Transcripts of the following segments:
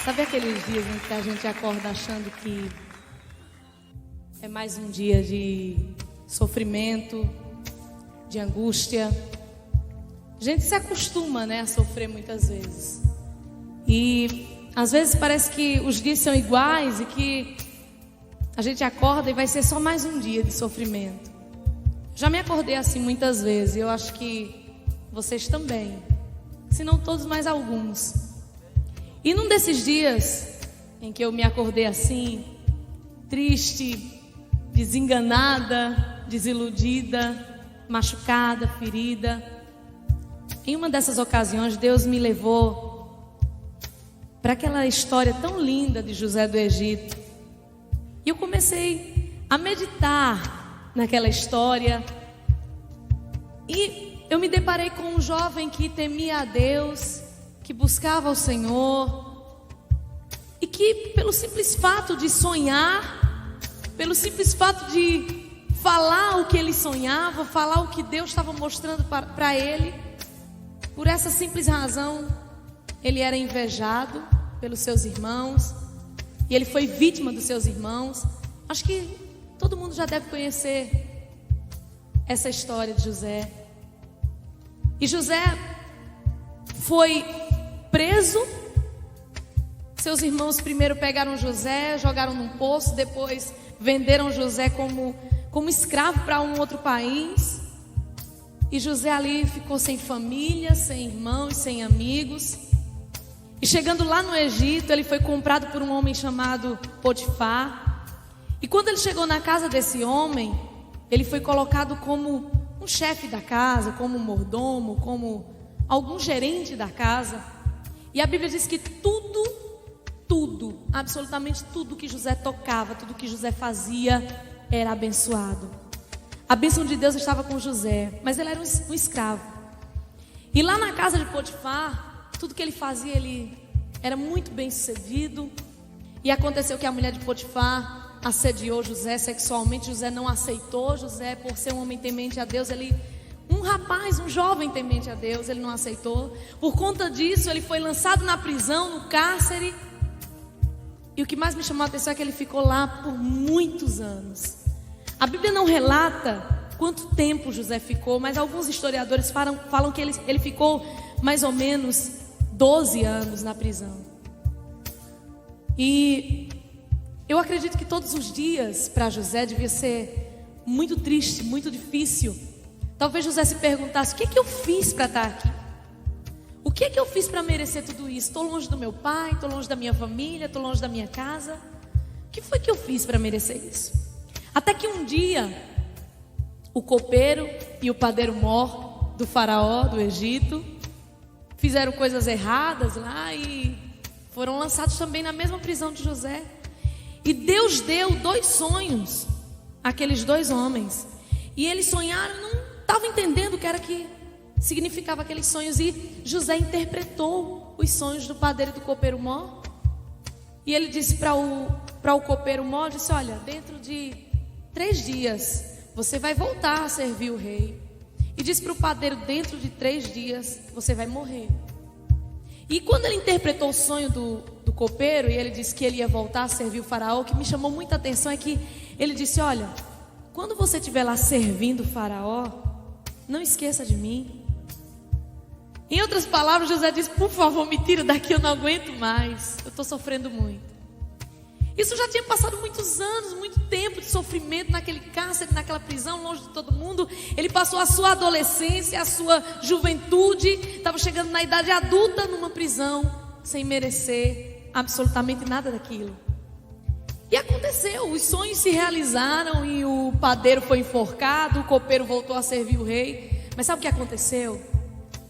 Sabe aqueles dias em que a gente acorda achando que é mais um dia de sofrimento, de angústia? A gente se acostuma, a sofrer muitas vezes. E às vezes parece que os dias são iguais e que a gente acorda e vai ser só mais um dia de sofrimento. Já me acordei assim muitas vezes e eu acho que vocês também, se não todos, mais alguns. E num desses dias em que eu me acordei assim, triste, desenganada, desiludida, machucada, ferida, em uma dessas ocasiões Deus me levou para aquela história tão linda de José do Egito. E eu comecei a meditar naquela história. E eu me deparei com um jovem que temia a Deus, que buscava o Senhor, e que pelo simples fato de sonhar, pelo simples fato de falar o que ele sonhava, falar o que Deus estava mostrando para ele, por essa simples razão, ele era invejado pelos seus irmãos, e ele foi vítima dos seus irmãos. Acho que todo mundo já deve conhecer essa história de José. E José foi preso. Seus irmãos primeiro pegaram José, jogaram num poço, depois venderam José como escravo para um outro país. E José ali ficou sem família, sem irmãos, sem amigos. E chegando lá no Egito, ele foi comprado por um homem chamado Potifar. E quando ele chegou na casa desse homem, ele foi colocado como um chefe da casa, como um mordomo, como algum gerente da casa. E a Bíblia diz que tudo, absolutamente tudo que José tocava, tudo que José fazia era abençoado. A bênção de Deus estava com José, mas ele era um escravo. E lá na casa de Potifar, tudo que ele fazia, ele era muito bem sucedido. E aconteceu que a mulher de Potifar assediou José sexualmente. José não aceitou. José, por ser um homem temente a Deus, um jovem temente a Deus, ele não aceitou. Por conta disso, ele foi lançado na prisão, no cárcere. E o que mais me chamou a atenção é que ele ficou lá por muitos anos. A Bíblia não relata quanto tempo José ficou, mas alguns historiadores falam que ele ficou mais ou menos 12 anos na prisão. E eu acredito que todos os dias para José devia ser muito triste, muito difícil. Talvez José se perguntasse: o que é que eu fiz para estar aqui? O que é que eu fiz para merecer tudo isso? Estou longe do meu pai, estou longe da minha família, estou longe da minha casa. O que foi que eu fiz para merecer isso? Até que um dia, o copeiro e o padeiro-mor do faraó do Egito fizeram coisas erradas lá e foram lançados também na mesma prisão de José. E Deus deu 2 sonhos àqueles 2 homens. E eles sonharam, não estavam entendendo o que era que significava aqueles sonhos. E José interpretou os sonhos do padeiro e do copeiro-mor. E ele disse para o copeiro-mor, disse: olha, dentro de 3 dias você vai voltar a servir o rei. E disse para o padeiro: dentro de 3 dias você vai morrer. E quando ele interpretou o sonho do copeiro, e ele disse que ele ia voltar a servir o faraó, o que me chamou muita atenção é que ele disse: olha, quando você estiver lá servindo o faraó, não esqueça de mim. Em outras palavras, José disse: por favor, me tira daqui, eu não aguento mais, eu estou sofrendo muito. Isso já tinha passado muitos anos, muito tempo de sofrimento naquele cárcere, naquela prisão, longe de todo mundo. Ele passou a sua adolescência, a sua juventude, estava chegando na idade adulta numa prisão, sem merecer absolutamente nada daquilo. E aconteceu, os sonhos se realizaram e o padeiro foi enforcado, o copeiro voltou a servir o rei. Mas sabe o que aconteceu?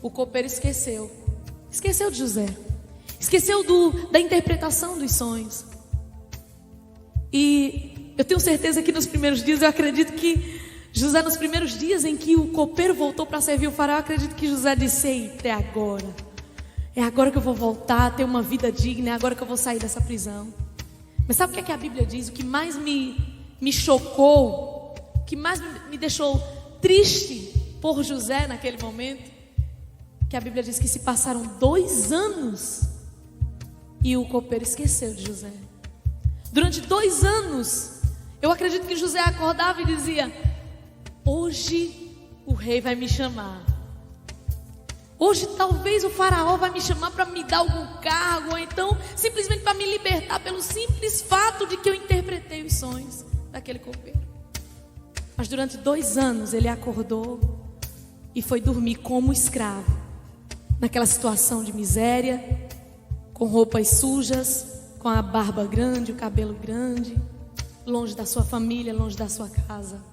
O copeiro esqueceu de José, esqueceu da interpretação dos sonhos. E eu tenho certeza que nos primeiros dias, eu acredito que José, nos primeiros dias em que o copeiro voltou para servir o faraó, eu acredito que José disse: eita, é agora que eu vou voltar a ter uma vida digna, é agora que eu vou sair dessa prisão. Mas sabe o que é que a Bíblia diz? O que mais me chocou, o que mais me deixou triste por José naquele momento, que a Bíblia diz que se passaram 2 anos E o copeiro esqueceu de José. Durante 2 anos, eu acredito que José acordava e dizia: hoje o rei vai me chamar. Hoje talvez o faraó vai me chamar para me dar algum cargo, ou então simplesmente para me libertar pelo simples fato de que eu interpretei os sonhos daquele copeiro. Mas durante 2 anos ele acordou e foi dormir como escravo, naquela situação de miséria, com roupas sujas, com a barba grande, o cabelo grande, longe da sua família, longe da sua casa.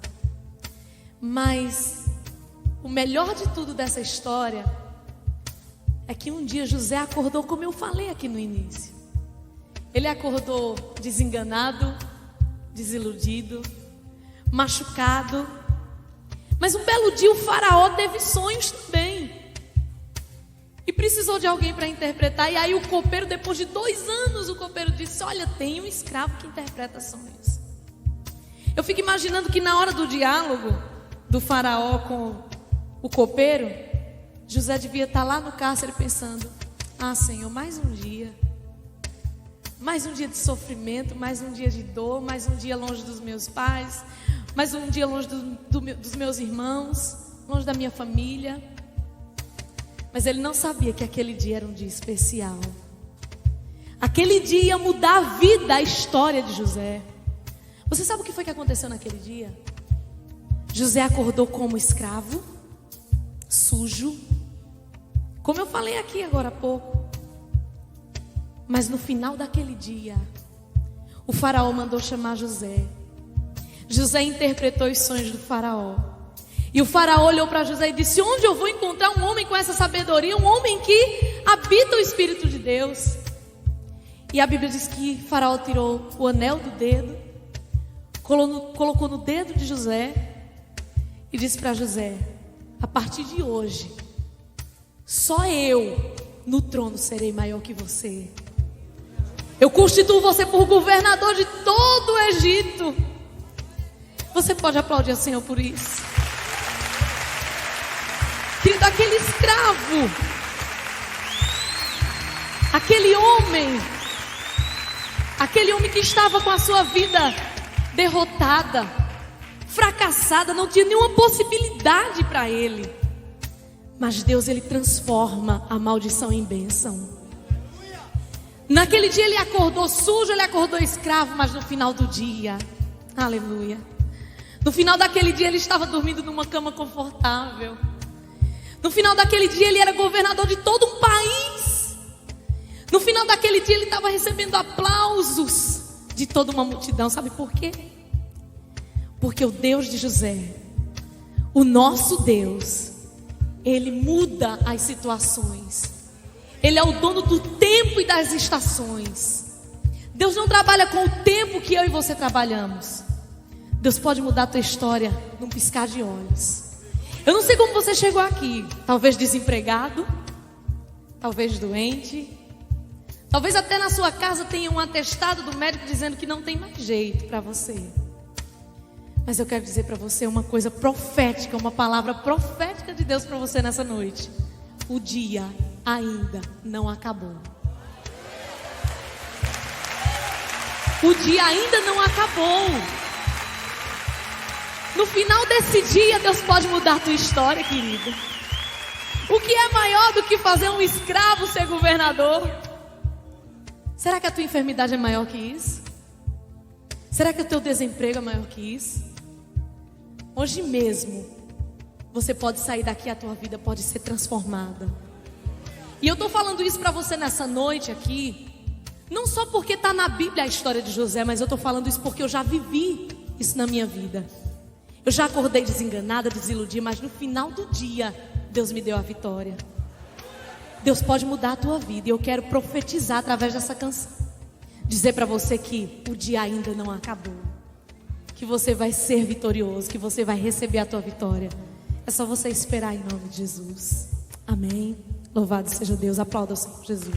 Mas o melhor de tudo dessa história é que um dia José acordou, como eu falei aqui no início. Ele acordou desenganado, desiludido, machucado. Mas um belo dia o faraó teve sonhos também. E precisou de alguém para interpretar. E aí o copeiro, depois de 2 anos, o copeiro disse: olha, tem um escravo que interpreta sonhos. Eu fico imaginando que na hora do diálogo do faraó com o copeiro, José devia estar lá no cárcere pensando: ah, Senhor, mais um dia de sofrimento, mais um dia de dor, mais um dia longe dos meus pais, mais um dia longe dos meus irmãos, longe da minha família. Mas ele não sabia que aquele dia era um dia especial. Aquele dia ia mudar a vida, a história de José. Você sabe o que foi que aconteceu naquele dia? José acordou como escravo, sujo, como eu falei aqui agora há pouco. Mas no final daquele dia, o faraó mandou chamar José. José interpretou os sonhos do faraó. E o faraó olhou para José e disse: onde eu vou encontrar um homem com essa sabedoria? Um homem que habita o Espírito de Deus. E a Bíblia diz que o faraó tirou o anel do dedo, colocou no dedo de José e disse para José: a partir de hoje, só eu no trono serei maior que você. Eu constituo você por governador de todo o Egito. Você pode aplaudir ao Senhor por isso? Querido, aquele escravo, aquele homem que estava com a sua vida derrotada, fracassada, não tinha nenhuma possibilidade para ele. Mas Deus, ele transforma a maldição em bênção. Naquele dia ele acordou sujo, ele acordou escravo, mas no final do dia, aleluia, no final daquele dia ele estava dormindo numa cama confortável. No final daquele dia ele era governador de todo um país. No final daquele dia ele estava recebendo aplausos de toda uma multidão. Sabe por quê? Porque o Deus de José, o nosso Deus, ele muda as situações. Ele é o dono do tempo e das estações. Deus não trabalha com o tempo que eu e você trabalhamos. Deus pode mudar a tua história num piscar de olhos. Eu não sei como você chegou aqui. Talvez desempregado, talvez doente, talvez até na sua casa tenha um atestado do médico dizendo que não tem mais jeito para você. Mas eu quero dizer para você uma coisa profética, uma palavra profética de Deus para você nessa noite. O dia ainda não acabou. O dia ainda não acabou. No final desse dia, Deus pode mudar a tua história, querido. O que é maior do que fazer um escravo ser governador? Será que a tua enfermidade é maior que isso? Será que o teu desemprego é maior que isso? Hoje mesmo, você pode sair daqui, a tua vida pode ser transformada. E eu estou falando isso para você nessa noite aqui, não só porque está na Bíblia a história de José, mas eu estou falando isso porque eu já vivi isso na minha vida. Eu já acordei desenganada, desiludida, mas no final do dia, Deus me deu a vitória. Deus pode mudar a tua vida, e eu quero profetizar através dessa canção. Dizer para você que o dia ainda não acabou. Que você vai ser vitorioso, que você vai receber a tua vitória. É só você esperar em nome de Jesus. Amém. Louvado seja Deus. Aplauda o Senhor Jesus.